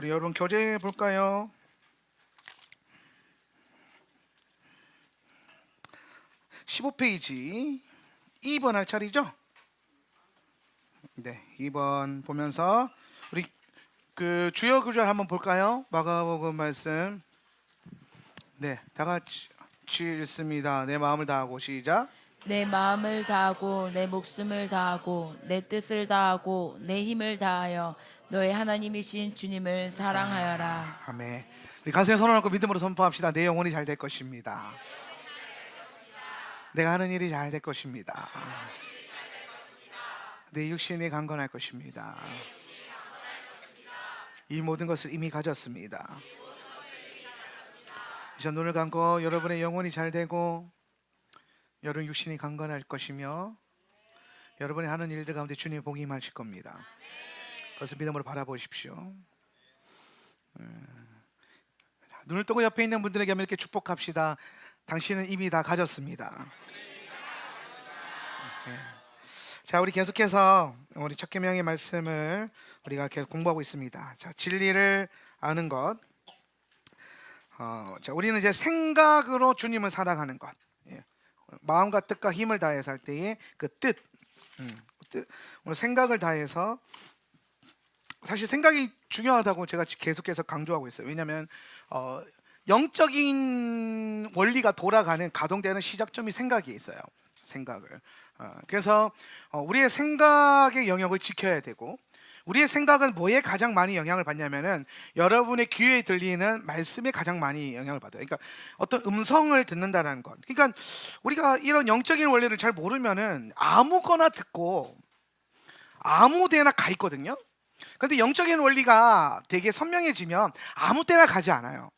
우리 여러분 교재 볼까요? 15페이지 2번 할 차례죠? 네, 2번 보면서 우리 그 주요 구절 한번 볼까요? 마가복음 말씀. 네, 다 같이 읽습니다. 내 마음을 다하고 시작. 내 마음을 다하고 내 목숨을 다하고 내 뜻을 다하고 내 힘을 다하여 너의 하나님이신 주님을 사랑하여라. 아멘. 우리 가슴에 손을 얹고 믿음으로 선포합시다. 내 영혼이 잘 될 것입니다. 내가 하는 일이 잘 될 것입니다. 내 육신이 강건할 것입니다. 이 모든 것을 이미 가졌습니다. 이제 눈을 감고 여러분의 영혼이 잘 되고 여러분 육신이 강건할 것이며 여러분이 하는 일들 가운데 주님의 복이 임하실 겁니다. 그것을 믿음으로 바라보십시오. 눈을 뜨고 옆에 있는 분들에게 이렇게 축복합시다. 당신은 이미 다 가졌습니다. 자, 우리 계속해서 우리 첫 계명의 말씀을 우리가 계속 공부하고 있습니다. 자, 진리를 아는 것. 자, 우리는 이제 생각으로 주님을 사랑하는 것. 마음과 뜻과 힘을 다해서 할 때의 그 뜻. 오늘 생각을 다해서 사실 생각이 중요하다고 제가 계속해서 강조하고 있어요. 왜냐하면 영적인 원리가 돌아가는 가동되는 시작점이 생각이 있어요. 생각을. 그래서 우리의 생각의 영역을 지켜야 되고 우리의 생각은 뭐에 가장 많이 영향을 받냐면은 여러분의 귀에 들리는 말씀에 가장 많이 영향을 받아요. 그러니까 어떤 음성을 듣는다는 것. 그러니까 우리가 이런 영적인 원리를 잘 모르면은 아무거나 듣고 아무 데나 가 있거든요. 그런데 영적인 원리가 되게 선명해지면 아무 때나 가지 않아요.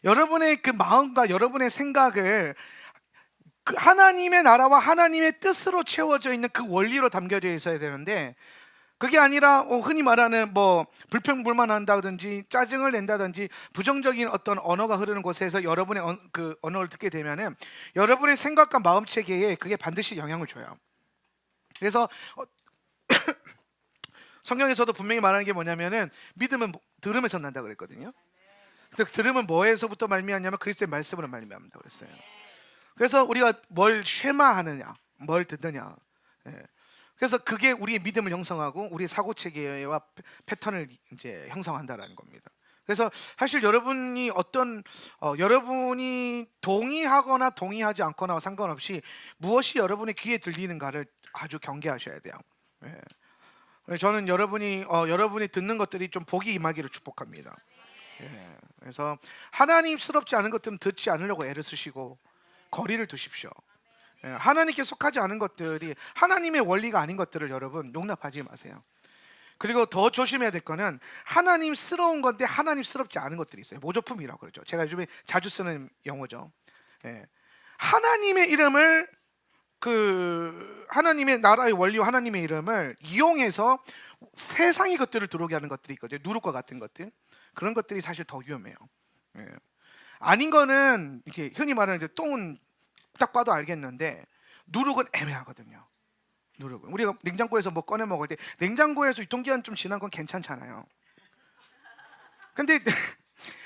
여러분의 그 마음과 여러분의 생각을 그 하나님의 나라와 하나님의 뜻으로 채워져 있는 그 원리로 담겨져 있어야 되는데 그게 아니라 흔히 말하는 뭐 불평불만한다든지 짜증을 낸다든지 부정적인 어떤 언어가 흐르는 곳에서 여러분의 그 언어를 듣게 되면은 여러분의 생각과 마음 체계에 그게 반드시 영향을 줘요. 그래서 성경에서도 분명히 말하는 게 뭐냐면은 믿음은 들음에서 난다 그랬거든요. 근데 들음은 뭐에서부터 말미암냐면 그리스도의 말씀으로 말미암는다 그랬어요. 그래서 우리가 뭘 쉐마하느냐, 뭘 듣느냐. 그래서 그게 우리의 믿음을 형성하고 우리의 사고 체계와 패턴을 이제 형성한다라는 겁니다. 그래서 사실 여러분이 여러분이 동의하거나 동의하지 않거나 상관없이 무엇이 여러분의 귀에 들리는가를 아주 경계하셔야 돼요. 저는 여러분이 듣는 것들이 좀 복이 임하기를 축복합니다. 그래서 하나님스럽지 않은 것들은 듣지 않으려고 애를 쓰시고 거리를 두십시오. 하나님께 속하지 않은 것들이 하나님의 원리가 아닌 것들을 여러분 용납하지 마세요. 그리고 더 조심해야 될 거는 하나님스러운 건데 하나님스럽지 않은 것들이 있어요. 모조품이라고 그러죠. 제가 요즘에 자주 쓰는 용어죠. 하나님의 이름을 하나님의 나라의 원리와 하나님의 이름을 이용해서 세상의 것들을 들어오게 하는 것들이 있거든요. 누룩과 같은 것들. 그런 것들이 사실 더 위험해요. 아닌 거는 이렇게 흔히 말하는 이제 똥은 딱 봐도 알겠는데 누룩은 애매하거든요. 누룩은 우리가 냉장고에서 뭐 꺼내 먹을 때 냉장고에서 유통기한 좀 지난 건 괜찮잖아요. 근데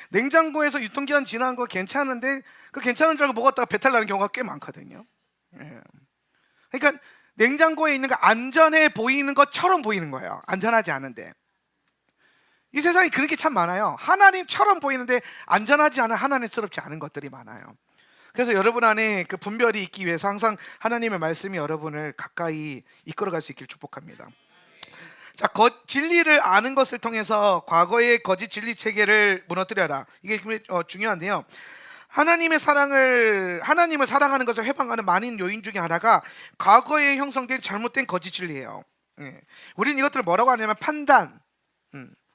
냉장고에서 유통기한 지난 거 괜찮은데 그 괜찮은 줄 알고 먹었다가 배탈 나는 경우가 꽤 많거든요. 그러니까 냉장고에 있는 거 안전해 보이는 것처럼 보이는 거예요. 안전하지 않은데. 이 세상에 그런 게 참 많아요. 하나님처럼 보이는데 안전하지 않은 하나님스럽지 않은 것들이 많아요. 그래서 여러분 안에 그 분별이 있기 위해서 항상 하나님의 말씀이 여러분을 가까이 이끌어갈 수 있길 축복합니다. 자, 진리를 아는 것을 통해서 과거의 거짓 진리 체계를 무너뜨려라. 이게 중요한데요. 하나님을 사랑하는 것을 해방하는 많은 요인 중에 하나가 과거에 형성된 잘못된 거짓 진리예요. 우리는 이것들을 뭐라고 하냐면 판단,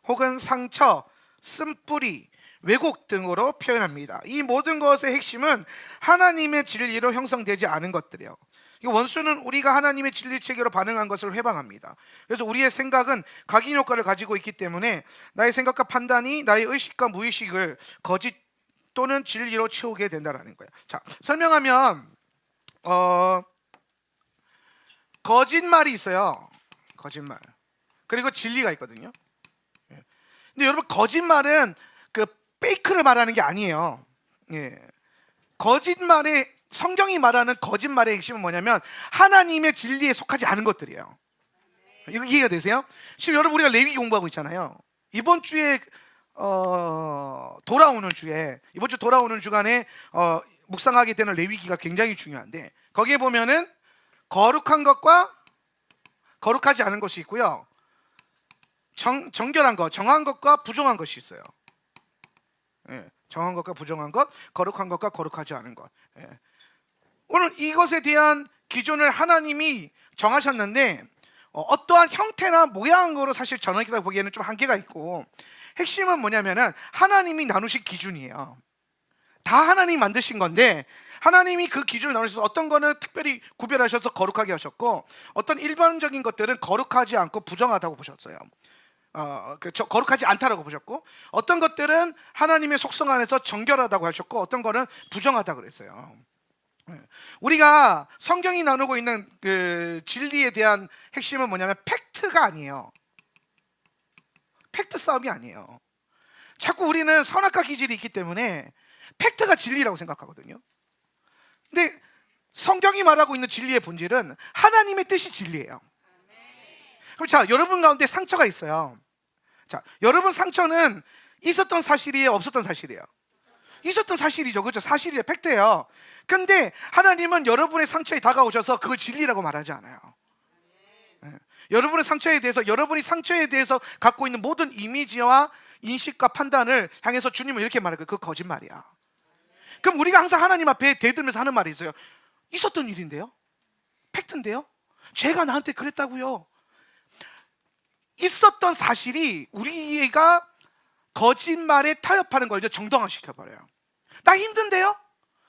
혹은 상처, 쓴뿌리, 왜곡 등으로 표현합니다. 이 모든 것의 핵심은 하나님의 진리로 형성되지 않은 것들이에요. 원수는 우리가 하나님의 진리 체계로 반응한 것을 회방합니다. 그래서 우리의 생각은 각인 효과를 가지고 있기 때문에 나의 생각과 판단이 나의 의식과 무의식을 거짓 또는 진리로 채우게 된다는 거예요. 자, 설명하면 거짓말이 있어요. 거짓말. 그리고 진리가 있거든요. 근데 여러분 거짓말은 그 페이크를 말하는 게 아니에요. 예. 거짓말의 성경이 말하는 거짓말의 핵심은 뭐냐면 하나님의 진리에 속하지 않은 것들이에요. 이거 이해가 되세요? 지금 여러분 우리가 레위기 공부하고 있잖아요. 이번 주에 이번 주 돌아오는 주간에 묵상하게 되는 레위기가 굉장히 중요한데 거기에 보면은 거룩한 것과 거룩하지 않은 것이 있고요. 정결한 것, 정한 것과 부정한 것이 있어요. 예, 정한 것과 부정한 것, 거룩한 것과 거룩하지 않은 것. 예. 오늘 이것에 대한 기준을 하나님이 정하셨는데 어떠한 형태나 모양으로 사실 전하기다 보기에는 좀 한계가 있고 핵심은 뭐냐면은 하나님이 나누신 기준이에요. 다 하나님이 만드신 건데 하나님이 그 기준을 나누셔서 어떤 거는 특별히 구별하셔서 거룩하게 하셨고 어떤 일반적인 것들은 거룩하지 않고 부정하다고 보셨어요. 거룩하지 않다라고 보셨고 어떤 것들은 하나님의 속성 안에서 정결하다고 하셨고 어떤 거는 부정하다고 그랬어요. 우리가 성경이 나누고 있는 그 진리에 대한 핵심은 뭐냐면 팩트가 아니에요. 팩트 싸움이 아니에요. 자꾸 우리는 선악과 기질이 있기 때문에 팩트가 진리라고 생각하거든요. 근데 성경이 말하고 있는 진리의 본질은 하나님의 뜻이 진리예요. 그럼 자, 여러분 가운데 상처가 있어요. 자, 여러분 상처는 있었던 사실이에요, 없었던 사실이에요? 있었던 사실이죠. 그렇죠? 사실이에요. 팩트예요. 근데 하나님은 여러분의 상처에 다가오셔서 그걸 진리라고 말하지 않아요. 네. 여러분의 상처에 대해서 여러분이 상처에 대해서 갖고 있는 모든 이미지와 인식과 판단을 향해서 주님은 이렇게 말해요. 그거 거짓말이야. 그럼 우리가 항상 하나님 앞에 대들면서 하는 말이 있어요. 있었던 일인데요? 팩트인데요? 죄가 나한테 그랬다고요. 있었던 사실이 우리가 거짓말에 타협하는 걸 정당화시켜버려요. 나 힘든데요?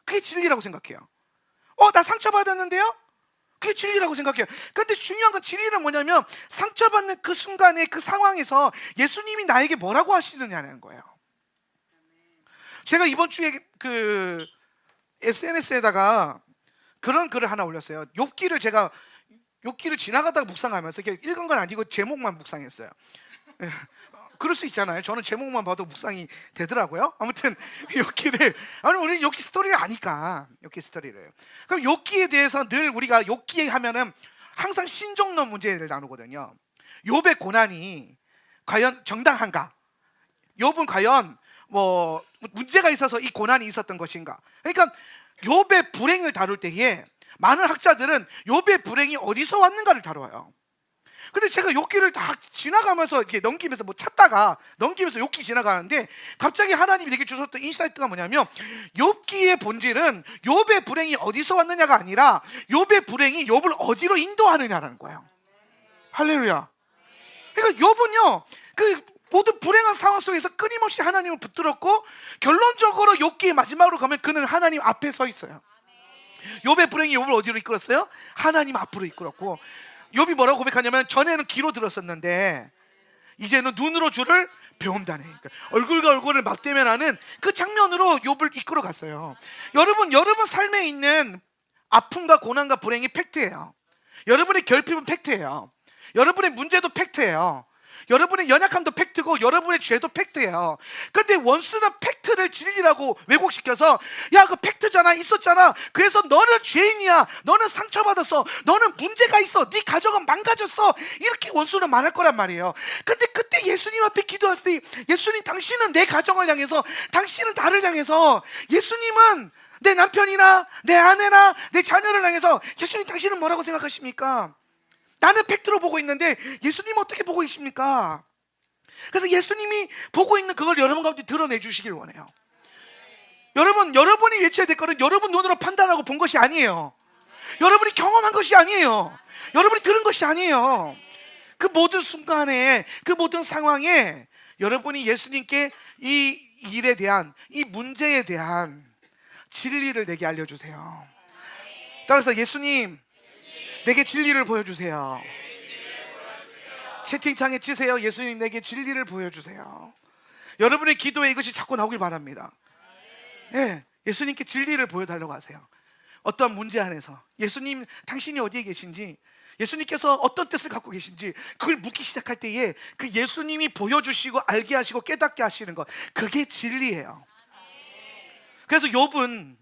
그게 진리라고 생각해요. 나 상처받았는데요? 그게 진리라고 생각해요. 근데 중요한 건 진리는 뭐냐면 상처받는 그 순간에 그 상황에서 예수님이 나에게 뭐라고 하시느냐는 거예요. 제가 이번 주에 그 SNS에다가 그런 글을 하나 올렸어요. 욥기를 지나가다가 묵상하면서 이렇게 읽은 건 아니고 제목만 묵상했어요. 그럴 수 있잖아요. 저는 제목만 봐도 묵상이 되더라고요. 아무튼 욥기를 우리 욥기 스토리를 아니까 욥기 스토리를. 그럼 욥기에 대해서 늘 우리가 욥기 하면은 항상 신종론 문제를 나누거든요. 욥의 고난이 과연 정당한가? 욥은 과연 뭐 문제가 있어서 이 고난이 있었던 것인가? 그러니까 욥의 불행을 다룰 때에 많은 학자들은 욥의 불행이 어디서 왔는가를 다뤄요. 근데 제가 욥기를 다 지나가면서 이렇게 넘기면서 넘기면서 욥기 지나가는데 갑자기 하나님이 내게 주셨던 인사이트가 뭐냐면 욥기의 본질은 욥의 불행이 어디서 왔느냐가 아니라 욥의 불행이 욥을 어디로 인도하느냐라는 거예요. 할렐루야. 그러니까 욥은요 그 모든 불행한 상황 속에서 끊임없이 하나님을 붙들었고 결론적으로 욥기의 마지막으로 가면 그는 하나님 앞에 서 있어요. 욥의 불행이 욥을 어디로 이끌었어요? 하나님 앞으로 이끌었고 욥이 뭐라고 고백하냐면 전에는 귀로 들었었는데 이제는 눈으로 주를 배운다네. 그러니까 얼굴과 얼굴을 맞대면하는 그 장면으로 욥을 이끌어 갔어요. 여러분 삶에 있는 아픔과 고난과 불행이 팩트예요. 여러분의 결핍은 팩트예요. 여러분의 문제도 팩트예요. 여러분의 연약함도 팩트고 여러분의 죄도 팩트예요. 근데 원수는 팩트를 진리라고 왜곡시켜서 야, 그 팩트잖아, 있었잖아, 그래서 너는 죄인이야, 너는 상처받았어, 너는 문제가 있어, 네 가정은 망가졌어, 이렇게 원수는 말할 거란 말이에요. 근데 그때 예수님 앞에 기도할 때 예수님, 당신은 내 가정을 향해서, 당신은 나를 향해서, 예수님은 내 남편이나 내 아내나 내 자녀를 향해서 예수님 당신은 뭐라고 생각하십니까? 나는 팩트로 보고 있는데 예수님 어떻게 보고 계십니까? 그래서 예수님이 보고 있는 그걸 여러분 가운데 드러내 주시길 원해요. 여러분이 외쳐야 될 거는 여러분 눈으로 판단하고 본 것이 아니에요. 여러분이 경험한 것이 아니에요. 여러분이 들은 것이 아니에요. 그 모든 순간에, 그 모든 상황에 여러분이 예수님께 이 일에 대한, 이 문제에 대한 진리를 내게 알려주세요. 따라서 예수님, 내게 진리를 보여주세요. 채팅창에 치세요. 예수님, 내게 진리를 보여주세요. 여러분의 기도에 이것이 자꾸 나오길 바랍니다. 예, 예수님께 진리를 보여달라고 하세요. 어떤 문제 안에서 예수님, 당신이 어디에 계신지, 예수님께서 어떤 뜻을 갖고 계신지 그걸 묻기 시작할 때에 그 예수님이 보여주시고 알게 하시고 깨닫게 하시는 것, 그게 진리예요. 그래서 욥은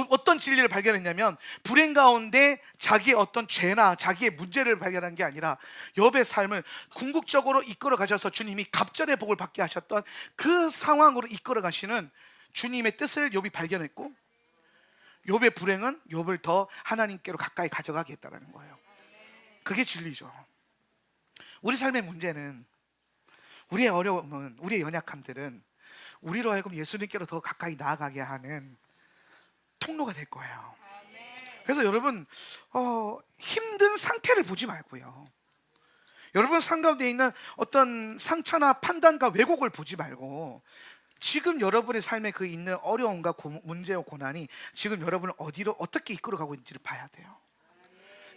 어떤 진리를 발견했냐면 불행 가운데 자기의 어떤 죄나 자기의 문제를 발견한 게 아니라 욥의 삶을 궁극적으로 이끌어 가셔서 주님이 갑절의 복을 받게 하셨던 그 상황으로 이끌어 가시는 주님의 뜻을 욥이 발견했고, 욥의 불행은 욥을 더 하나님께로 가까이 가져가게 했다는 거예요. 그게 진리죠. 우리 삶의 문제는, 우리의 어려움은, 우리의 연약함들은 우리로 하여금 예수님께로 더 가까이 나아가게 하는 통로가 될 거예요. 그래서 여러분 힘든 상태를 보지 말고요, 여러분 삶 가운데 있는 어떤 상처나 판단과 왜곡을 보지 말고 지금 여러분의 삶에 그 있는 어려움과 문제와 고난이 지금 여러분을 어디로 어떻게 이끌어가고 있는지를 봐야 돼요.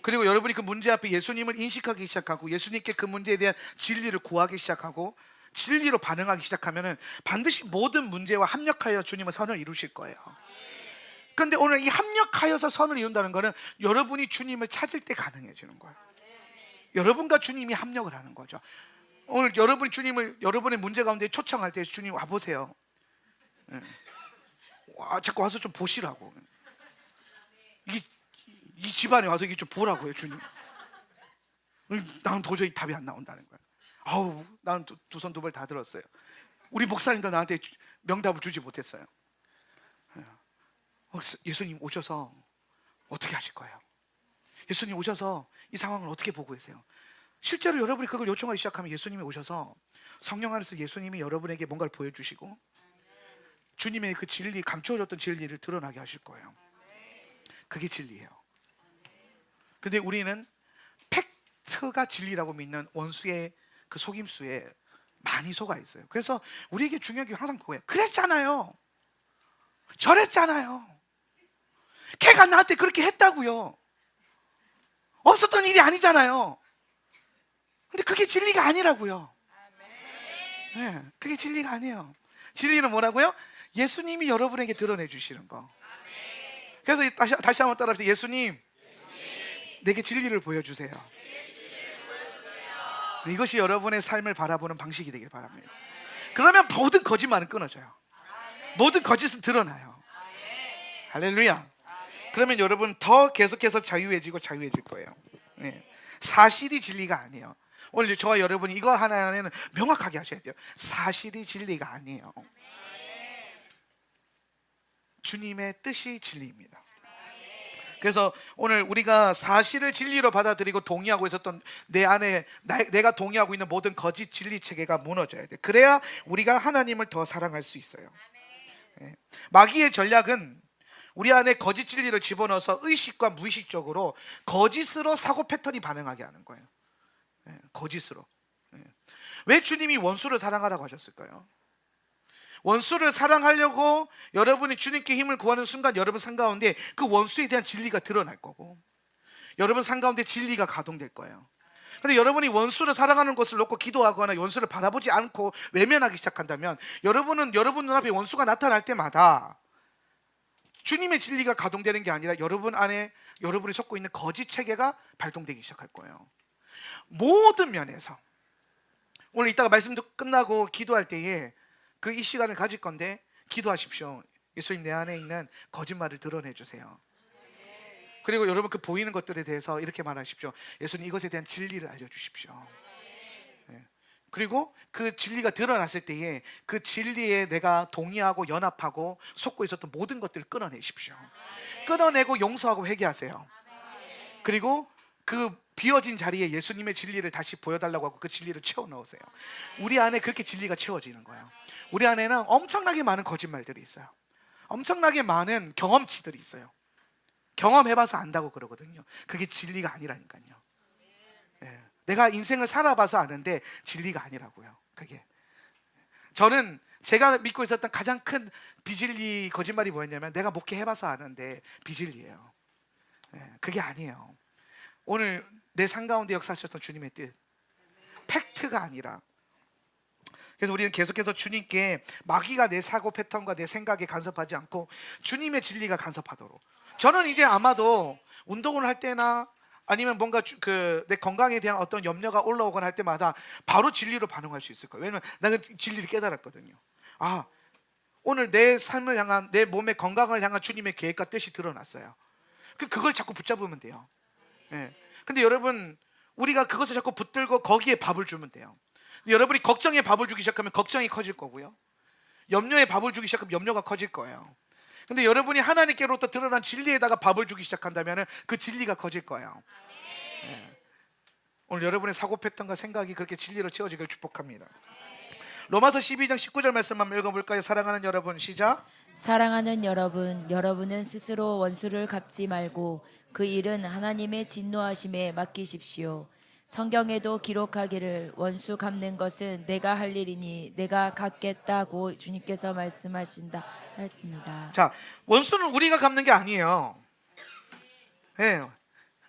그리고 여러분이 그 문제 앞에 예수님을 인식하기 시작하고 예수님께 그 문제에 대한 진리를 구하기 시작하고 진리로 반응하기 시작하면 반드시 모든 문제와 합력하여 주님의 선을 이루실 거예요. 그런데 오늘 이 합력하여서 선을 이룬다는 것은 여러분이 주님을 찾을 때 가능해지는 거예요. 여러분과 주님이 합력을 하는 거죠. 오늘 여러분이 주님을 여러분의 문제 가운데 초청할 때 주님 와보세요. 자꾸 와서 좀 보시라고. 이 집안에 와서 이게 좀 보라고요, 주님. 나는 도저히 답이 안 나온다는 거예요. 아우, 나는 두 손 두 발 다 들었어요. 우리 목사님도 나한테 명답을 주지 못했어요. 예수님 오셔서 어떻게 하실 거예요? 예수님 오셔서 이 상황을 어떻게 보고 계세요? 실제로 여러분이 그걸 요청하기 시작하면 예수님이 오셔서 성령 안에서 예수님이 여러분에게 뭔가를 보여주시고 주님의 그 진리, 감추어졌던 진리를 드러나게 하실 거예요. 그게 진리예요. 근데 우리는 팩트가 진리라고 믿는 원수의 그 속임수에 많이 속아 있어요. 그래서 우리에게 중요한 게 항상 그거예요. 그랬잖아요, 저랬잖아요, 걔가 나한테 그렇게 했다고요, 없었던 일이 아니잖아요. 근데 그게 진리가 아니라고요. 네, 그게 진리가 아니에요. 진리는 뭐라고요? 예수님이 여러분에게 드러내 주시는 거. 그래서 다시 한번 따라합시다. 예수님, 내게 진리를 보여주세요. 이것이 여러분의 삶을 바라보는 방식이 되길 바랍니다. 그러면 모든 거짓말은 끊어져요. 모든 거짓은 드러나요. 할렐루야. 그러면 여러분 더 계속해서 자유해지고 자유해질 거예요. 네. 사실이 진리가 아니에요. 오늘 저와 여러분이 이거 하나는 명확하게 하셔야 돼요. 사실이 진리가 아니에요. 주님의 뜻이 진리입니다. 그래서 오늘 우리가 사실을 진리로 받아들이고 동의하고 있었던 내 안에 내가 동의하고 있는 모든 거짓 진리 체계가 무너져야 돼. 그래야 우리가 하나님을 더 사랑할 수 있어요. 네. 마귀의 전략은 우리 안에 거짓 진리를 집어넣어서 의식과 무의식적으로 거짓으로 사고 패턴이 반응하게 하는 거예요. 네, 거짓으로. 네. 왜 주님이 원수를 사랑하라고 하셨을까요? 원수를 사랑하려고 여러분이 주님께 힘을 구하는 순간 여러분 삶 가운데 그 원수에 대한 진리가 드러날 거고 여러분 삶 가운데 진리가 가동될 거예요. 근데 여러분이 원수를 사랑하는 것을 놓고 기도하거나 원수를 바라보지 않고 외면하기 시작한다면 여러분은 여러분 눈앞에 원수가 나타날 때마다 주님의 진리가 가동되는 게 아니라 여러분 안에 여러분이 속고 있는 거짓 체계가 발동되기 시작할 거예요. 모든 면에서. 오늘 이따가 말씀도 끝나고 기도할 때에 그 이 시간을 가질 건데 기도하십시오. 예수님, 내 안에 있는 거짓말을 드러내 주세요. 그리고 여러분 그 보이는 것들에 대해서 이렇게 말하십시오. 예수님, 이것에 대한 진리를 알려주십시오. 네. 그리고 그 진리가 드러났을 때에 그 진리에 내가 동의하고 연합하고 속고 있었던 모든 것들을 끊어내십시오. 끊어내고 용서하고 회개하세요. 그리고 그 비어진 자리에 예수님의 진리를 다시 보여달라고 하고 그 진리를 채워 넣으세요. 우리 안에 그렇게 진리가 채워지는 거예요. 우리 안에는 엄청나게 많은 거짓말들이 있어요. 엄청나게 많은 경험치들이 있어요. 경험해봐서 안다고 그러거든요. 그게 진리가 아니라니까요. 네. 내가 인생을 살아봐서 아는데 진리가 아니라고요. 그게. 저는 제가 믿고 있었던 가장 큰 비진리 거짓말이 뭐였냐면 내가 목회해봐서 아는데 비진리예요. 네. 그게 아니에요. 오늘 내 삶 가운데 역사하셨던 주님의 뜻, 팩트가 아니라. 그래서 우리는 계속해서 주님께 마귀가 내 사고 패턴과 내 생각에 간섭하지 않고 주님의 진리가 간섭하도록. 저는 이제 아마도 운동을 할 때나 아니면 뭔가 내 건강에 대한 어떤 염려가 올라오거나 할 때마다 바로 진리로 반응할 수 있을 거예요. 왜냐면 나는 진리를 깨달았거든요. 아, 오늘 내 삶을 향한, 내 몸의 건강을 향한 주님의 계획과 뜻이 드러났어요. 그걸 자꾸 붙잡으면 돼요. 예. 근데 여러분, 우리가 그것을 자꾸 붙들고 거기에 밥을 주면 돼요. 여러분이 걱정에 밥을 주기 시작하면 걱정이 커질 거고요, 염려에 밥을 주기 시작하면 염려가 커질 거예요. 근데 여러분이 하나님께로부터 드러난 진리에다가 밥을 주기 시작한다면 그 진리가 커질 거예요. 예. 오늘 여러분의 사고 패턴과 생각이 그렇게 진리로 채워지길 축복합니다. 로마서 12장 19절 말씀 한번 읽어볼까요? 사랑하는 여러분, 시작. 사랑하는 여러분, 여러분은 스스로 원수를 갚지 말고 그 일은 하나님의 진노하심에 맡기십시오. 성경에도 기록하기를 원수 갚는 것은 내가 할 일이니 내가 갚겠다고 주님께서 말씀하신다 했습니다. 자, 원수는 우리가 갚는 게 아니에요. 예.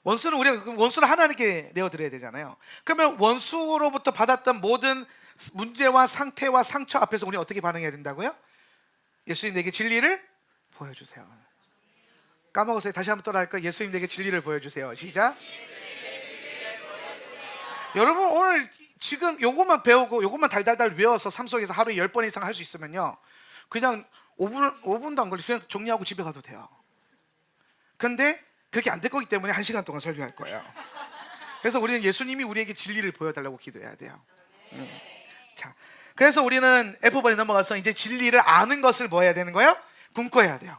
원수는 하나님께 내어드려야 되잖아요. 그러면 원수로부터 받았던 모든 문제와 상태와 상처 앞에서 우리 어떻게 반응해야 된다고요? 예수님 내게 진리를 보여주세요. 까먹었어요. 다시 한번 따라할까요? 예수님 내게 진리를 보여주세요. 시작. 여러분, 오늘 지금 요것만 배우고 요것만 달달달 외워서 삶 속에서 하루에 10번 이상 할 수 있으면요, 그냥 5분도 안 걸리고 그냥 정리하고 집에 가도 돼요. 근데 그렇게 안 될 거기 때문에 1시간 동안 설교할 거예요. 그래서 우리는 예수님이 우리에게 진리를 보여달라고 기도해야 돼요. 자, 그래서 우리는 F번에 넘어가서 이제 진리를 아는 것을 뭐 해야 되는 거예요? 꿈꿔야 돼요.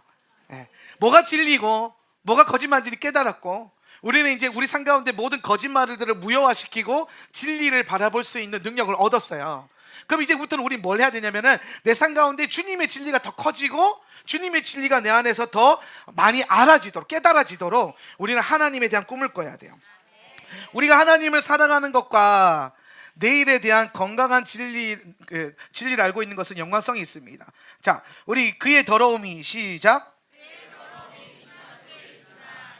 예. 뭐가 진리고 뭐가 거짓말들이 깨달았고, 우리는 이제 우리 삶 가운데 모든 거짓말들을 무효화시키고 진리를 바라볼 수 있는 능력을 얻었어요. 그럼 이제부터는 우리 뭘 해야 되냐면은 내 삶 가운데 주님의 진리가 더 커지고 주님의 진리가 내 안에서 더 많이 알아지도록, 깨달아지도록 우리는 하나님에 대한 꿈을 꿔야 돼요. 우리가 하나님을 사랑하는 것과 내일에 대한 건강한 진리를 알고 있는 것은 연관성이 있습니다. 자, 우리 그의 더러움이, 시작.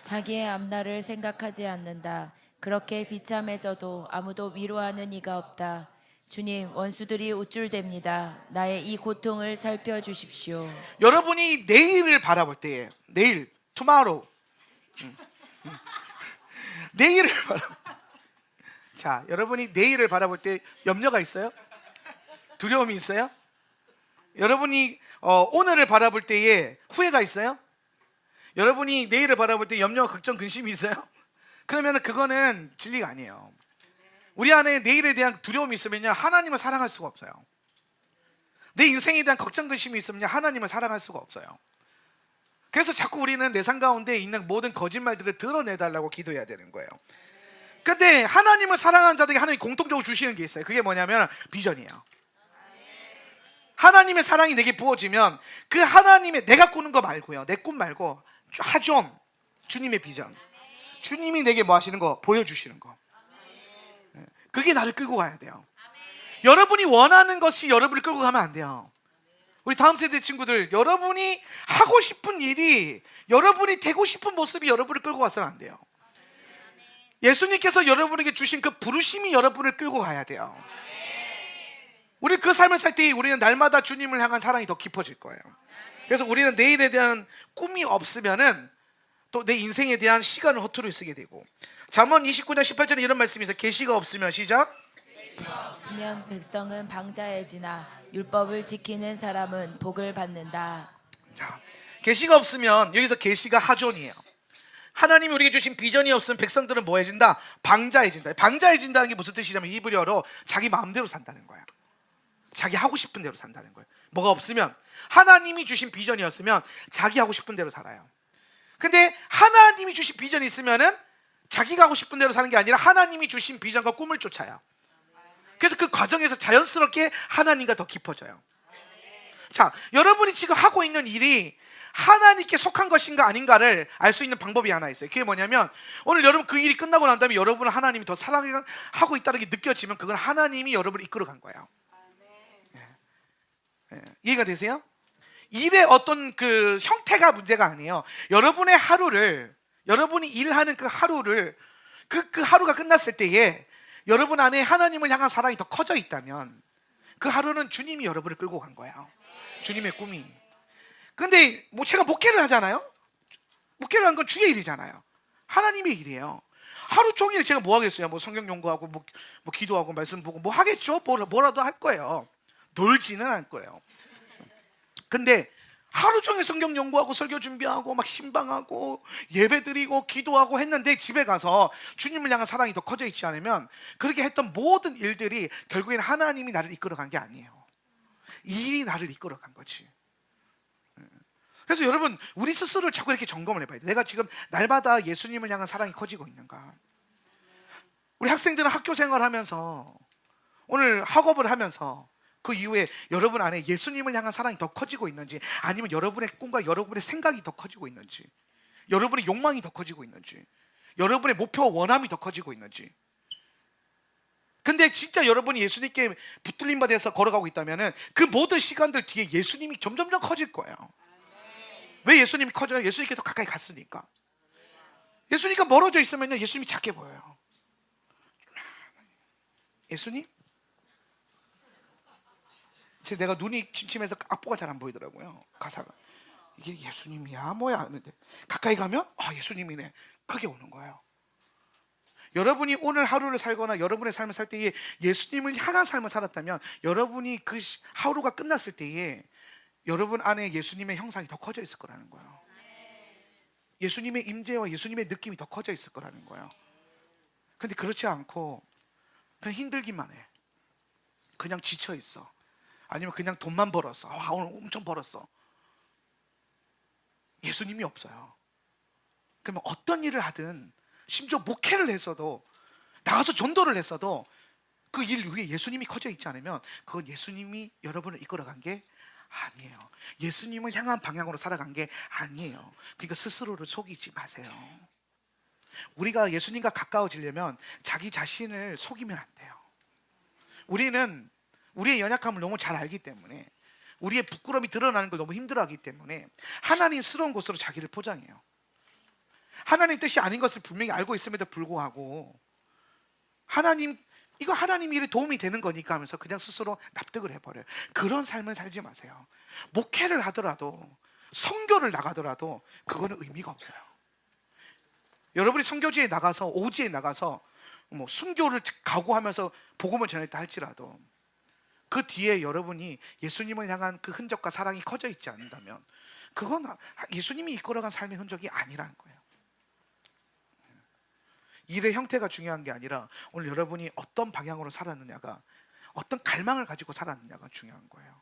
자기의 앞날을 생각하지 않는다. 그렇게 비참해져도 아무도 위로하는 이가 없다. 주님, 원수들이 우쭐댑니다. 나의 이 고통을 살펴주십시오. 여러분이 내일을 바라볼 때에, 내일, tomorrow, 내일을 자, 여러분이 내일을 바라볼 때 염려가 있어요? 두려움이 있어요? 여러분이 오늘을 바라볼 때에 후회가 있어요? 여러분이 내일을 바라볼 때 염려와 걱정, 근심이 있어요? 그러면 그거는 진리가 아니에요. 우리 안에 내일에 대한 두려움이 있으면요, 하나님을 사랑할 수가 없어요. 내 인생에 대한 걱정, 근심이 있으면요, 하나님을 사랑할 수가 없어요. 그래서 자꾸 우리는 내 삶 가운데 있는 모든 거짓말들을 드러내달라고 기도해야 되는 거예요. 근데 하나님을 사랑하는 자들에게 하나님이 공통적으로 주시는 게 있어요. 그게 뭐냐면 비전이에요. 하나님의 사랑이 내게 부어지면 그 하나님의, 내가 꾸는 거 말고요, 내 꿈 말고 하존, 주님의 비전, 주님이 내게 뭐 하시는 거 보여주시는 거, 그게 나를 끌고 가야 돼요. 여러분이 원하는 것이 여러분을 끌고 가면 안 돼요. 우리 다음 세대 친구들, 여러분이 하고 싶은 일이, 여러분이 되고 싶은 모습이 여러분을 끌고 가서는 안 돼요. 예수님께서 여러분에게 주신 그 부르심이 여러분을 끌고 가야 돼요. 우리 그 삶을 살 때 우리는 날마다 주님을 향한 사랑이 더 깊어질 거예요. 그래서 우리는 내일에 대한 꿈이 없으면은 또 내 인생에 대한 시간을 허투루 쓰게 되고, 잠언 29장 18절에 이런 말씀이 있어요. 계시가 없으면, 시작. 없으면 백성은 방자해지나 율법을 지키는 사람은 복을 받는다. 자, 계시가 없으면, 여기서 계시가 하존이에요. 하나님이 우리에게 주신 비전이 없으면 백성들은 뭐 해진다? 방자해진다. 방자해진다는 게 무슨 뜻이냐면 히브리어로 자기 마음대로 산다는 거야. 자기 하고 싶은 대로 산다는 거예요. 뭐가 없으면, 하나님이 주신 비전이었으면 자기 하고 싶은 대로 살아요. 근데 하나님이 주신 비전이 있으면은 자기가 하고 싶은 대로 사는 게 아니라 하나님이 주신 비전과 꿈을 쫓아요. 그래서 그 과정에서 자연스럽게 하나님과 더 깊어져요. 자, 여러분이 지금 하고 있는 일이 하나님께 속한 것인가 아닌가를 알 수 있는 방법이 하나 있어요. 그게 뭐냐면, 오늘 여러분 그 일이 끝나고 난 다음에 여러분은 하나님이 더 사랑하고 있다는 게 느껴지면 그건 하나님이 여러분을 이끌어 간 거예요. 이해가 되세요? 일의 어떤 그 형태가 문제가 아니에요. 여러분의 하루를, 여러분이 일하는 그 하루를, 그 하루가 끝났을 때에 여러분 안에 하나님을 향한 사랑이 더 커져 있다면 그 하루는 주님이 여러분을 끌고 간 거예요. 주님의 꿈이. 근데 제가 목회를 하잖아요. 목회를 하는 건 주의 일이잖아요. 하나님의 일이에요. 하루 종일 제가 뭐 하겠어요? 뭐 성경 연구하고 뭐 기도하고 말씀 보고 뭐 하겠죠? 뭐라도 할 거예요. 놀지는 않을 거예요. 근데 하루 종일 성경 연구하고 설교 준비하고 막 신방하고 예배드리고 기도하고 했는데 집에 가서 주님을 향한 사랑이 더 커져 있지 않으면 그렇게 했던 모든 일들이 결국에는 하나님이 나를 이끌어간 게 아니에요. 이 일이 나를 이끌어간 거지. 그래서 여러분, 우리 스스로를 자꾸 이렇게 점검을 해봐야 돼. 내가 지금 날마다 예수님을 향한 사랑이 커지고 있는가? 우리 학생들은 학교 생활하면서, 오늘 학업을 하면서 그 이후에 여러분 안에 예수님을 향한 사랑이 더 커지고 있는지, 아니면 여러분의 꿈과 여러분의 생각이 더 커지고 있는지, 여러분의 욕망이 더 커지고 있는지, 여러분의 목표와 원함이 더 커지고 있는지. 근데 진짜 여러분이 예수님께 붙들림 받아서 걸어가고 있다면 그 모든 시간들 뒤에 예수님이 점점점 커질 거예요. 왜 예수님이 커져요? 예수님께 더 가까이 갔으니까. 예수님과 멀어져 있으면 예수님이 작게 보여요. 예수님? 내가 눈이 침침해서 악보가 잘 안 보이더라고요. 가사가. 이게 예수님이야 뭐야 하는데 가까이 가면 예수님이네. 크게 오는 거예요. 여러분이 오늘 하루를 살거나 여러분의 삶을 살 때에 예수님을 향한 삶을 살았다면, 여러분이 그 하루가 끝났을 때에 여러분 안에 예수님의 형상이 더 커져 있을 거라는 거예요. 예수님의 임재와 예수님의 느낌이 더 커져 있을 거라는 거예요. 근데 그렇지 않고 그냥 힘들기만 해. 그냥 지쳐 있어. 아니면 그냥 돈만 벌었어. 오늘 엄청 벌었어. 예수님이 없어요. 그러면 어떤 일을 하든, 심지어 목회를 했어도, 나가서 전도를 했어도 그 일 위에 예수님이 커져 있지 않으면 그건 예수님이 여러분을 이끌어간 게 아니에요. 예수님을 향한 방향으로 살아간 게 아니에요. 그러니까 스스로를 속이지 마세요. 우리가 예수님과 가까워지려면 자기 자신을 속이면 안 돼요. 우리는 우리의 연약함을 너무 잘 알기 때문에, 우리의 부끄러움이 드러나는 걸 너무 힘들어하기 때문에 하나님스러운 곳으로 자기를 포장해요. 하나님 뜻이 아닌 것을 분명히 알고 있음에도 불구하고 이거 하나님 일에 도움이 되는 거니까 하면서 그냥 스스로 납득을 해버려요. 그런 삶을 살지 마세요. 목회를 하더라도, 선교를 나가더라도 그거는 의미가 없어요. 여러분이 선교지에 나가서, 오지에 나가서 뭐 순교를 각오하면서 복음을 전했다 할지라도 그 뒤에 여러분이 예수님을 향한 그 흔적과 사랑이 커져 있지 않는다면 그건 예수님이 이끌어간 삶의 흔적이 아니라는 거예요. 일의 형태가 중요한 게 아니라 오늘 여러분이 어떤 방향으로 살았느냐가, 어떤 갈망을 가지고 살았느냐가 중요한 거예요.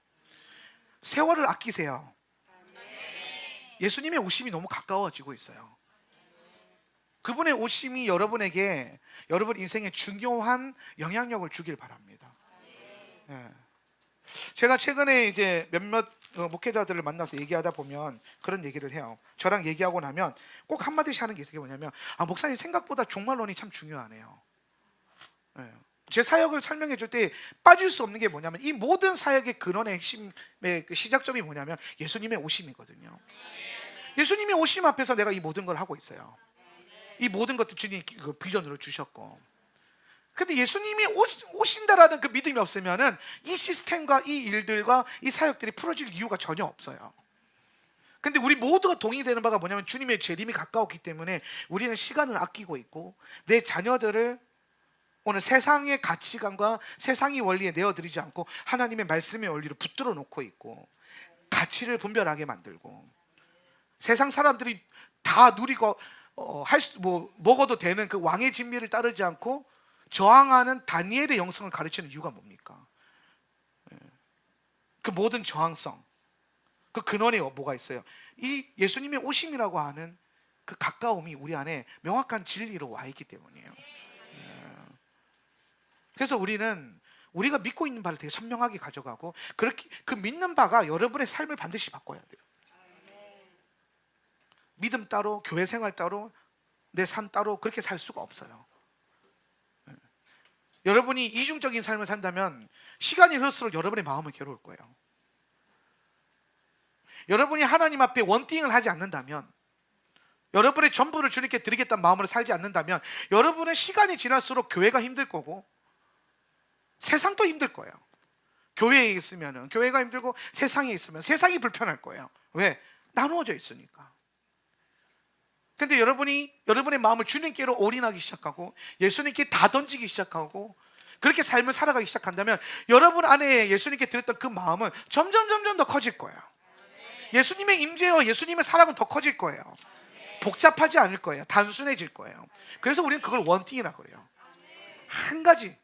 세월을 아끼세요. 예수님의 오심이 너무 가까워지고 있어요. 그분의 오심이 여러분에게 여러분 인생에 중요한 영향력을 주길 바랍니다. 제가 최근에 이제 몇몇 목회자들을 만나서 얘기하다 보면 그런 얘기를 해요. 저랑 얘기하고 나면 꼭 한마디씩 하는 게 있어요. 뭐냐면, 목사님 생각보다 종말론이 참 중요하네요. 제 사역을 설명해 줄 때 빠질 수 없는 게 뭐냐면, 이 모든 사역의 근원의 핵심의 그 시작점이 뭐냐면 예수님의 오심이거든요. 예수님의 오심 앞에서 내가 이 모든 걸 하고 있어요. 이 모든 것도 주님이 비전으로 주셨고, 근데 예수님이 오신다라는 그 믿음이 없으면은 이 시스템과 이 일들과 이 사역들이 풀어질 이유가 전혀 없어요. 근데 우리 모두가 동의되는 바가 뭐냐면, 주님의 재림이 가까웠기 때문에 우리는 시간을 아끼고 있고, 내 자녀들을 오늘 세상의 가치관과 세상의 원리에 내어드리지 않고 하나님의 말씀의 원리로 붙들어 놓고 있고, 가치를 분별하게 만들고, 세상 사람들이 다 누리고 먹어도 되는 그 왕의 진미를 따르지 않고 저항하는 다니엘의 영성을 가르치는 이유가 뭡니까? 그 모든 저항성, 그 근원에 뭐가 있어요? 이 예수님의 오심이라고 하는 그 가까움이 우리 안에 명확한 진리로 와 있기 때문이에요. 그래서 우리가 믿고 있는 바를 되게 선명하게 가져가고, 그렇게 그 믿는 바가 여러분의 삶을 반드시 바꿔야 돼요. 믿음 따로, 교회 생활 따로, 내 삶 따로 그렇게 살 수가 없어요. 여러분이 이중적인 삶을 산다면 시간이 흘러갈수록 여러분의 마음은 괴로울 거예요. 여러분이 하나님 앞에 원띵을 하지 않는다면, 여러분의 전부를 주님께 드리겠다는 마음으로 살지 않는다면, 여러분은 시간이 지날수록 교회가 힘들 거고 세상도 힘들 거예요. 교회에 있으면 교회가 힘들고, 세상에 있으면 세상이 불편할 거예요. 왜? 나누어져 있으니까. 근데 여러분의 마음을 주님께로 올인하기 시작하고 예수님께 다 던지기 시작하고 그렇게 삶을 살아가기 시작한다면 여러분 안에 예수님께 드렸던 그 마음은 점점 더 커질 거예요. 예수님의 임재와 예수님의 사랑은 더 커질 거예요. 복잡하지 않을 거예요. 단순해질 거예요. 그래서 우리는 그걸 원팅이라고 그래요. 한 가지,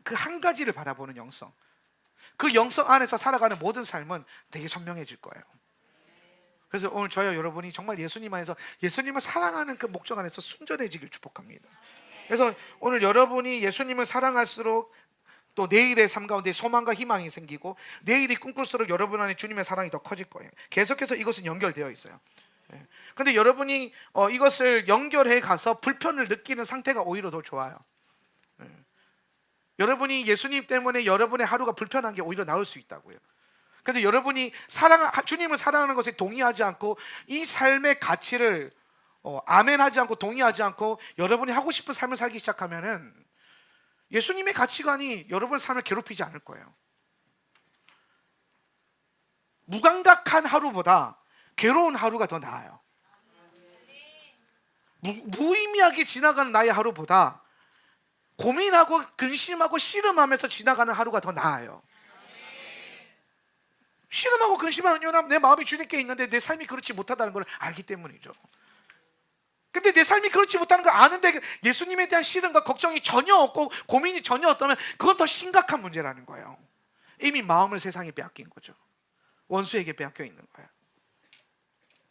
그 한 가지를 바라보는 영성. 그 영성 안에서 살아가는 모든 삶은 되게 선명해질 거예요. 그래서 오늘 저와 여러분이 정말 예수님 안에서 예수님을 사랑하는 그 목적 안에서 순전해지길 축복합니다. 그래서 오늘 여러분이 예수님을 사랑할수록 또 내일의 삶 가운데 소망과 희망이 생기고 내일이 꿈꿀수록 여러분 안에 주님의 사랑이 더 커질 거예요. 계속해서 이것은 연결되어 있어요. 근데 여러분이 이것을 연결해 가서 불편을 느끼는 상태가 오히려 더 좋아요. 여러분이 예수님 때문에 여러분의 하루가 불편한 게 오히려 나을 수 있다고요. 근데 여러분이 주님을 사랑하는 것에 동의하지 않고 이 삶의 가치를 아멘하지 않고 동의하지 않고 여러분이 하고 싶은 삶을 살기 시작하면은 예수님의 가치관이 여러분의 삶을 괴롭히지 않을 거예요. 무감각한 하루보다 괴로운 하루가 더 나아요. 무의미하게 지나가는 나의 하루보다 고민하고 근심하고 씨름하면서 지나가는 하루가 더 나아요. 씨름하고 근심하는 이유는 내 마음이 주님께 있는데 내 삶이 그렇지 못하다는 걸 알기 때문이죠. 근데 내 삶이 그렇지 못하는 걸 아는데 예수님에 대한 씨름과 걱정이 전혀 없고 고민이 전혀 없다면 그건 더 심각한 문제라는 거예요. 이미 마음을 세상에 빼앗긴 거죠. 원수에게 빼앗겨 있는 거예요.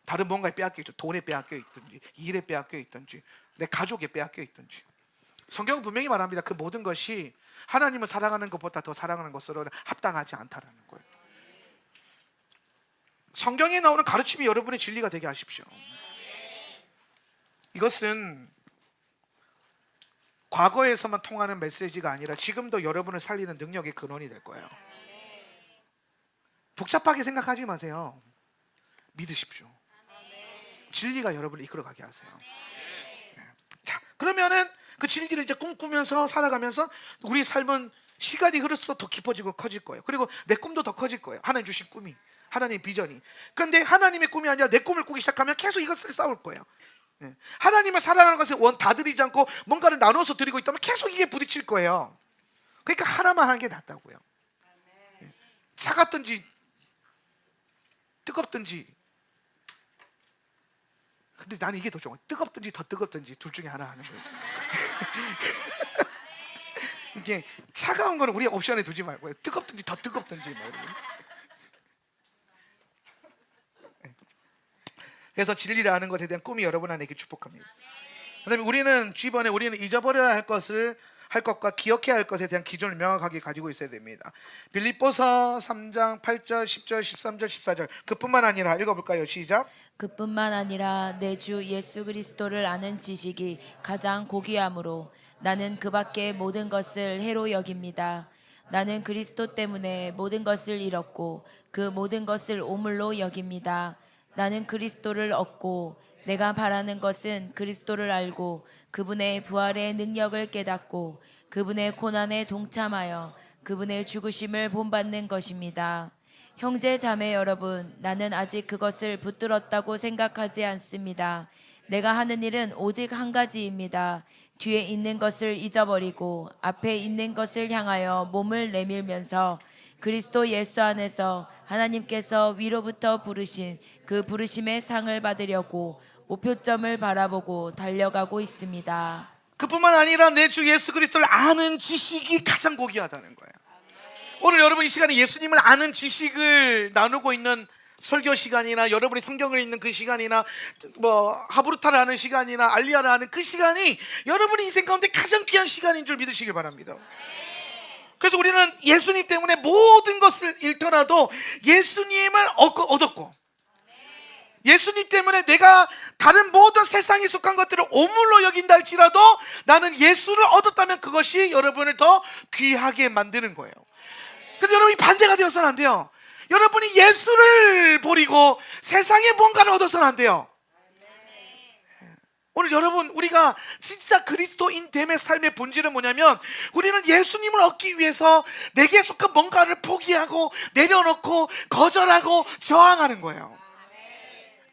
다른 뭔가에 빼앗겨 있죠. 돈에 빼앗겨 있든지 일에 빼앗겨 있든지 내 가족에 빼앗겨 있든지. 성경은 분명히 말합니다. 그 모든 것이 하나님을 사랑하는 것보다 더 사랑하는 것으로는 합당하지 않다라는 거예요. 성경에 나오는 가르침이 여러분의 진리가 되게 하십시오. 이것은 과거에서만 통하는 메시지가 아니라 지금도 여러분을 살리는 능력의 근원이 될 거예요. 복잡하게 생각하지 마세요. 믿으십시오. 진리가 여러분을 이끌어가게 하세요. 자, 그러면은 그 진리를 이제 꿈꾸면서 살아가면서 우리 삶은 시간이 흐를수록 더 깊어지고 커질 거예요. 그리고 내 꿈도 더 커질 거예요. 하나님 주신 꿈이, 하나님의 비전이. 그런데 하나님의 꿈이 아니라 내 꿈을 꾸기 시작하면 계속 이것을 싸울 거예요. 하나님을 사랑하는 것에 다 드리지 않고 뭔가를 나눠서 드리고 있다면 계속 이게 부딪힐 거예요. 그러니까 하나만 하는 게 낫다고요. 차갑든지 뜨겁든지. 근데 나는 이게 더 좋아. 뜨겁든지 더 뜨겁든지 둘 중에 하나 하는 거예요. 이게 차가운 거는 우리 옵션에 두지 말고요. 뜨겁든지 더 뜨겁든지. 그래서 진리를 아는 것에 대한 꿈이 여러분 안에 있길 축복합니다. 그다음에 우리는 잊어버려야 할 것과 기억해야 할 것에 대한 기준을 명확하게 가지고 있어야 됩니다. 빌립보서 3장 8절, 10절, 13절, 14절. 그뿐만 아니라 읽어볼까요? 시작. 그뿐만 아니라 내 주 예수 그리스도를 아는 지식이 가장 고귀함으로 나는 그 밖의 모든 것을 해로 여깁니다. 나는 그리스도 때문에 모든 것을 잃었고 그 모든 것을 오물로 여깁니다. 나는 그리스도를 얻고 내가 바라는 것은 그리스도를 알고 그분의 부활의 능력을 깨닫고 그분의 고난에 동참하여 그분의 죽으심을 본받는 것입니다. 형제 자매 여러분, 나는 아직 그것을 붙들었다고 생각하지 않습니다. 내가 하는 일은 오직 한 가지입니다. 뒤에 있는 것을 잊어버리고 앞에 있는 것을 향하여 몸을 내밀면서 그리스도 예수 안에서 하나님께서 위로부터 부르신 그 부르심의 상을 받으려고 목표점을 바라보고 달려가고 있습니다. 그뿐만 아니라 내 주 예수 그리스도를 아는 지식이 가장 고귀하다는 거예요. 오늘 여러분 이 시간에 예수님을 아는 지식을 나누고 있는 설교 시간이나 여러분이 성경을 읽는 그 시간이나 하브루타를 하는 시간이나 알리아를 하는 그 시간이 여러분의 인생 가운데 가장 귀한 시간인 줄 믿으시길 바랍니다. 그래서 우리는 예수님 때문에 모든 것을 잃더라도 예수님을 얻었고 예수님 때문에 내가 다른 모든 세상에 속한 것들을 오물로 여긴다 할지라도 나는 예수를 얻었다면 그것이 여러분을 더 귀하게 만드는 거예요. 근데 여러분이 반대가 되어서는 안 돼요. 여러분이 예수를 버리고 세상에 뭔가를 얻어서는 안 돼요. 오늘 여러분 우리가 진짜 그리스도인 됨의 삶의 본질은 뭐냐면 우리는 예수님을 얻기 위해서 내게 속한 뭔가를 포기하고 내려놓고 거절하고 저항하는 거예요.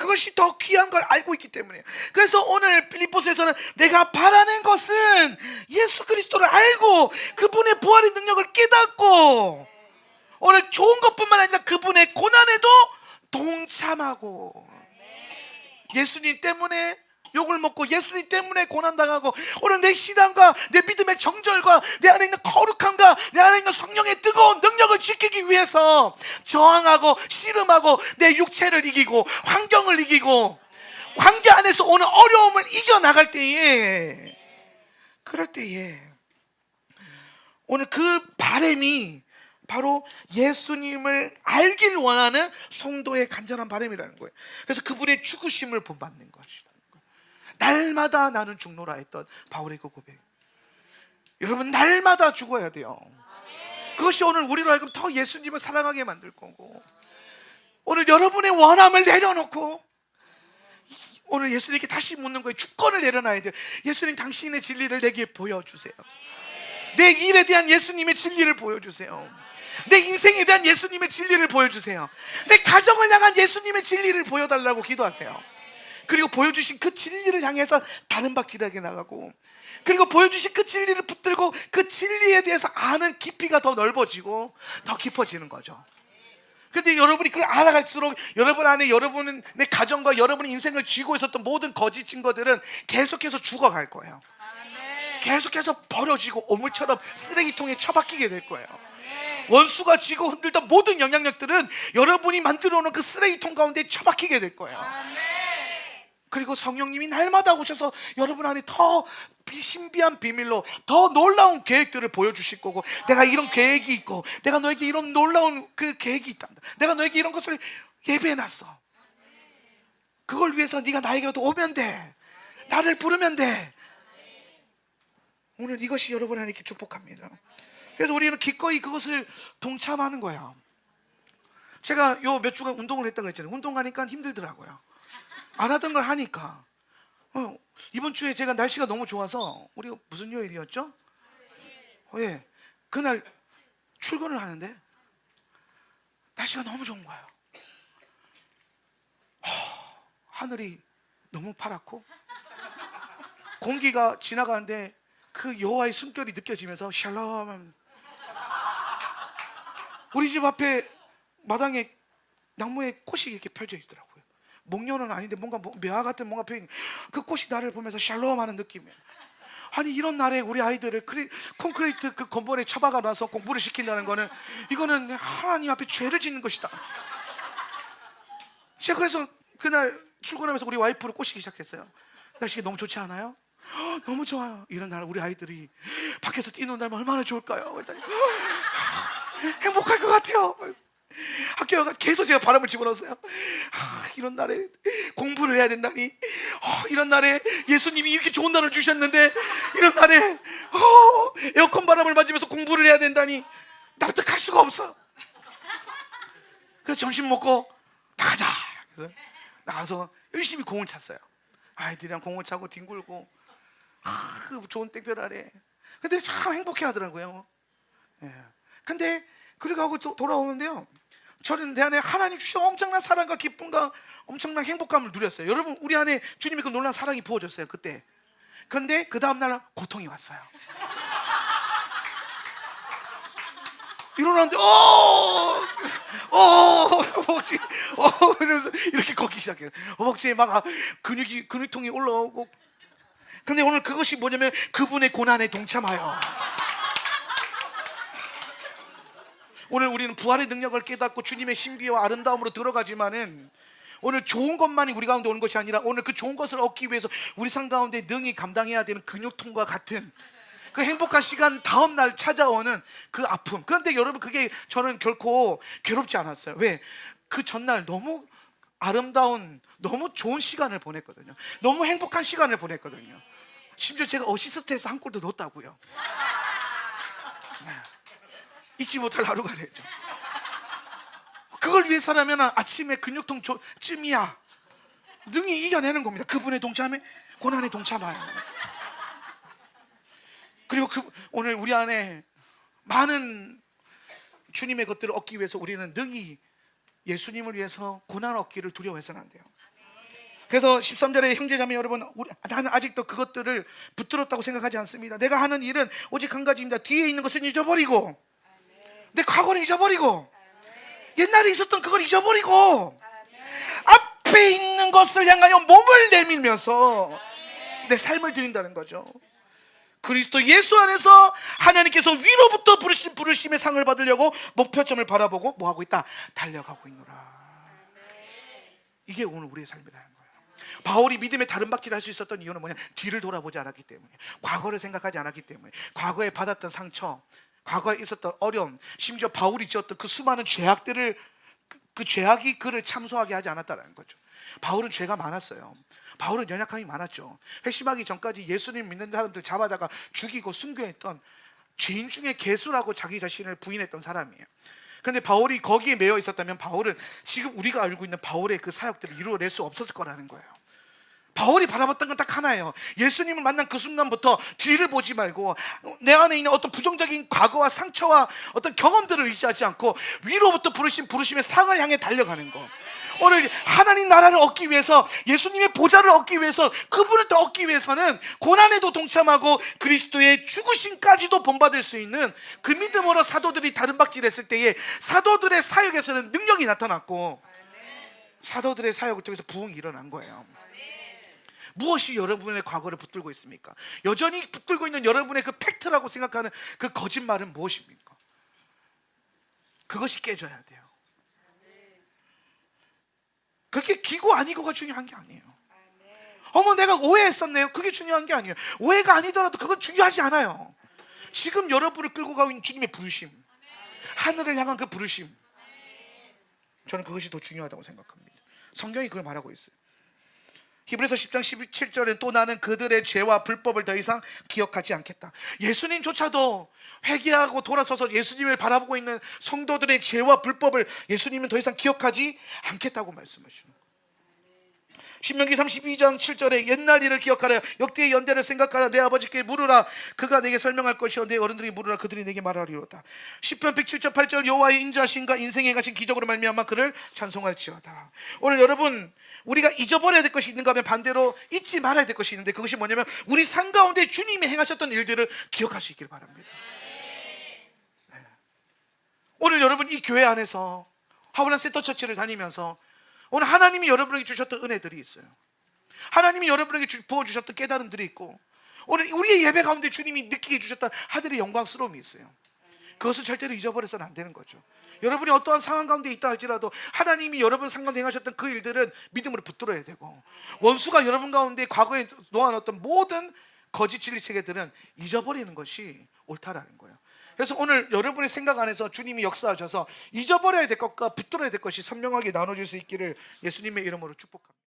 그것이 더 귀한 걸 알고 있기 때문에. 그래서 오늘 빌립보서에서는 내가 바라는 것은 예수 그리스도를 알고 그분의 부활의 능력을 깨닫고 오늘 좋은 것뿐만 아니라 그분의 고난에도 동참하고, 예수님 때문에 욕을 먹고 예수님 때문에 고난당하고 오늘 내 신앙과 내 믿음의 정절과 내 안에 있는 거룩함과 내 안에 있는 성령의 뜨거운 능력을 지키기 위해서 저항하고 씨름하고 내 육체를 이기고 환경을 이기고 관계 안에서 오는 어려움을 이겨나갈 때에, 그럴 때에 오늘 그 바람이 바로 예수님을 알길 원하는 성도의 간절한 바람이라는 거예요. 그래서 그분의 죽으심을 본받는 것이다. 날마다 나는 죽노라 했던 바울의 그 고백. 여러분, 날마다 죽어야 돼요. 그것이 오늘 우리로 하여금 더 예수님을 사랑하게 만들 거고, 오늘 여러분의 원함을 내려놓고 오늘 예수님께 다시 묻는 거예요. 주권을 내려놔야 돼요. 예수님, 당신의 진리를 내게 보여주세요. 내 일에 대한 예수님의 진리를 보여주세요. 내 인생에 대한 예수님의 진리를 보여주세요. 내 가정을 향한 예수님의 진리를 보여달라고 기도하세요. 그리고 보여주신 그 진리를 향해서 다른 박질하게 나가고, 그리고 보여주신 그 진리를 붙들고 그 진리에 대해서 아는 깊이가 더 넓어지고 더 깊어지는 거죠. 근데 여러분이 그걸 알아갈수록 여러분 안에 여러분의 가정과 여러분의 인생을 쥐고 있었던 모든 거짓 증거들은 계속해서 죽어갈 거예요. 계속해서 버려지고 오물처럼 쓰레기통에 처박히게 될 거예요. 원수가 쥐고 흔들던 모든 영향력들은 여러분이 만들어 놓은 그 쓰레기통 가운데 처박히게 될 거예요. 그리고 성령님이 날마다 오셔서 여러분 안에 더 신비한 비밀로 더 놀라운 계획들을 보여주실 거고, 내가 이런 계획이 있고 내가 너에게 이런 놀라운 그 계획이 있다, 내가 너에게 이런 것을 예배해놨어, 그걸 위해서 네가 나에게로도 오면 돼, 나를 부르면 돼. 오늘 이것이 여러분 안에 이렇게 축복합니다. 그래서 우리는 기꺼이 그것을 동참하는 거야. 제가 요 몇 주간 운동을 했다고 했잖아요. 운동하니까 힘들더라고요. 안 하던 걸 하니까. 이번 주에 제가 날씨가 너무 좋아서, 우리가 무슨 요일이었죠? 예, 그날 출근을 하는데 날씨가 너무 좋은 거예요. 하늘이 너무 파랗고 공기가 지나가는데 그 여호와의 숨결이 느껴지면서 샬롬. 우리 집 앞에 마당에 나무에 꽃이 이렇게 펼쳐 있더라고요. 목련은 아닌데 뭔가 매화 같은 뭔가 펴 있는 그 꽃이 나를 보면서 샬롬 하는 느낌이에요. 아니, 이런 날에 우리 아이들을 콘크리트 그 건물에 처박아 놔서 공부를 시킨다는 거는, 이거는 하나님 앞에 죄를 짓는 것이다. 제가 그래서 그날 출근하면서 우리 와이프를 꼬시기 시작했어요. 날씨가 너무 좋지 않아요? 너무 좋아요. 이런 날 우리 아이들이 밖에서 뛰는 날면 얼마나 좋을까요? 그랬더니 행복할 것 같아요. 학교 가서 계속 제가 바람을 집어넣었어요. 이런 날에 공부를 해야 된다니, 이런 날에 예수님이 이렇게 좋은 날을 주셨는데 이런 날에 에어컨 바람을 맞으면서 공부를 해야 된다니 납득할 수가 없어. 그래서 점심 먹고 나가자. 그래서 나가서 열심히 공을 찼어요. 아이들이랑 공을 차고 뒹굴고, 그 좋은 땡볕 아래. 근데 참 행복해 하더라고요. 예. 근데 그리고 하고 돌아오는데요, 저는 내 안에 하나님 주신 엄청난 사랑과 기쁨과 엄청난 행복감을 누렸어요. 여러분, 우리 안에 주님의 그 놀라운 사랑이 부어졌어요 그때. 그런데 그 다음날 고통이 왔어요. 일어났는데 허벅지 이러면서 이렇게 걷기 시작해요. 허벅지에 막 근육통이 올라오고. 근데 오늘 그것이 뭐냐면 그분의 고난에 동참하여, 오늘 우리는 부활의 능력을 깨닫고 주님의 신비와 아름다움으로 들어가지만은, 오늘 좋은 것만이 우리 가운데 오는 것이 아니라 오늘 그 좋은 것을 얻기 위해서 우리 삶 가운데 능히 감당해야 되는 근육통과 같은 그 행복한 시간 다음 날 찾아오는 그 아픔. 그런데 여러분, 그게 저는 결코 괴롭지 않았어요. 왜? 그 전날 너무 아름다운, 너무 좋은 시간을 보냈거든요. 너무 행복한 시간을 보냈거든요. 심지어 제가 어시스트해서 한 골도 넣었다고요. 네. 잊지 못할 하루가 되죠. 그걸 위해서라면 아침에 근육통 쯤이야 능히 이겨내는 겁니다. 그분의 동참에, 고난에 동참하여. 그리고 오늘 우리 안에 많은 주님의 것들을 얻기 위해서 우리는 능히 예수님을 위해서 고난 얻기를 두려워해서는 안 돼요. 그래서 13절에 형제자매 여러분, 나는 아직도 그것들을 붙들었다고 생각하지 않습니다. 내가 하는 일은 오직 한 가지입니다. 뒤에 있는 것은 잊어버리고, 내 과거는 잊어버리고, 옛날에 있었던 그걸 잊어버리고, 앞에 있는 것을 향하여 몸을 내밀면서 내 삶을 드린다는 거죠. 그리스도 예수 안에서 하나님께서 위로부터 부르신 부르심의 상을 받으려고 목표점을 바라보고 뭐 하고 있다? 달려가고 있노라. 이게 오늘 우리의 삶이라는 거예요. 바울이 믿음의 다른 박질을 할 수 있었던 이유는 뭐냐? 뒤를 돌아보지 않았기 때문에, 과거를 생각하지 않았기 때문에, 과거에 받았던 상처, 과거에 있었던 어려움, 심지어 바울이 지었던 그 수많은 죄악들을, 그 죄악이 그를 참소하게 하지 않았다는 거죠. 바울은 죄가 많았어요. 바울은 연약함이 많았죠. 회심하기 전까지 예수님 믿는 사람들 잡아다가 죽이고 순교했던 죄인 중에 괴수라고 자기 자신을 부인했던 사람이에요. 그런데 바울이 거기에 매여 있었다면 바울은 지금 우리가 알고 있는 바울의 그 사역들을 이루어낼 수 없었을 거라는 거예요. 바울이 바라봤던 건 딱 하나예요. 예수님을 만난 그 순간부터 뒤를 보지 말고 내 안에 있는 어떤 부정적인 과거와 상처와 어떤 경험들을 의지하지 않고 위로부터 부르심의 상을 향해 달려가는 거. 오늘 하나님 나라를 얻기 위해서, 예수님의 보좌를 얻기 위해서, 그분을 더 얻기 위해서는 고난에도 동참하고 그리스도의 죽으심까지도 본받을 수 있는 그 믿음으로 사도들이 다른 박질했을 때에 사도들의 사역에서는 능력이 나타났고, 사도들의 사역을 통해서 부흥이 일어난 거예요. 무엇이 여러분의 과거를 붙들고 있습니까? 여전히 붙들고 있는 여러분의 그 팩트라고 생각하는 그 거짓말은 무엇입니까? 그것이 깨져야 돼요. 그게 기고 아니고가 중요한 게 아니에요. 어머, 내가 오해했었네요. 그게 중요한 게 아니에요. 오해가 아니더라도 그건 중요하지 않아요. 지금 여러분을 끌고 가고 있는 주님의 부르심, 하늘을 향한 그 부르심, 저는 그것이 더 중요하다고 생각합니다. 성경이 그걸 말하고 있어요. 히브리서 10장 17절에 또 나는 그들의 죄와 불법을 더 이상 기억하지 않겠다. 예수님조차도 회개하고 돌아서서 예수님을 바라보고 있는 성도들의 죄와 불법을 예수님은 더 이상 기억하지 않겠다고 말씀하시는 거예요. 신명기 32장 7절에 옛날 일을 기억하라, 역대의 연대를 생각하라, 내 아버지께 물으라, 그가 내게 설명할 것이요 내 어른들이 물으라, 그들이 내게 말하리로다. 시편 107절 8절 여호와의 인자하심과 인생에 행하신 기적으로 말미암아 그를 찬송할지어다. 오늘 여러분, 우리가 잊어버려야 될 것이 있는가 하면 반대로 잊지 말아야 될 것이 있는데, 그것이 뭐냐면 우리 삶 가운데 주님이 행하셨던 일들을 기억할 수 있기를 바랍니다. 네. 오늘 여러분 이 교회 안에서 하울란 센터처치를 다니면서 오늘 하나님이 여러분에게 주셨던 은혜들이 있어요. 하나님이 여러분에게 부어주셨던 깨달음들이 있고, 오늘 우리의 예배 가운데 주님이 느끼게 해주셨던 하늘의 영광스러움이 있어요. 그것을 절대로 잊어버려서는 안 되는 거죠. 여러분이 어떠한 상황 가운데 있다 할지라도 하나님이 여러분 상가운데 행하셨던 그 일들은 믿음으로 붙들어야 되고, 원수가 여러분 가운데 과거에 놓아놨던 모든 거짓 진리 체계들은 잊어버리는 것이 옳다라는 거예요. 그래서 오늘 여러분의 생각 안에서 주님이 역사하셔서 잊어버려야 될 것과 붙들어야 될 것이 선명하게 나눠질 수 있기를 예수님의 이름으로 축복합니다.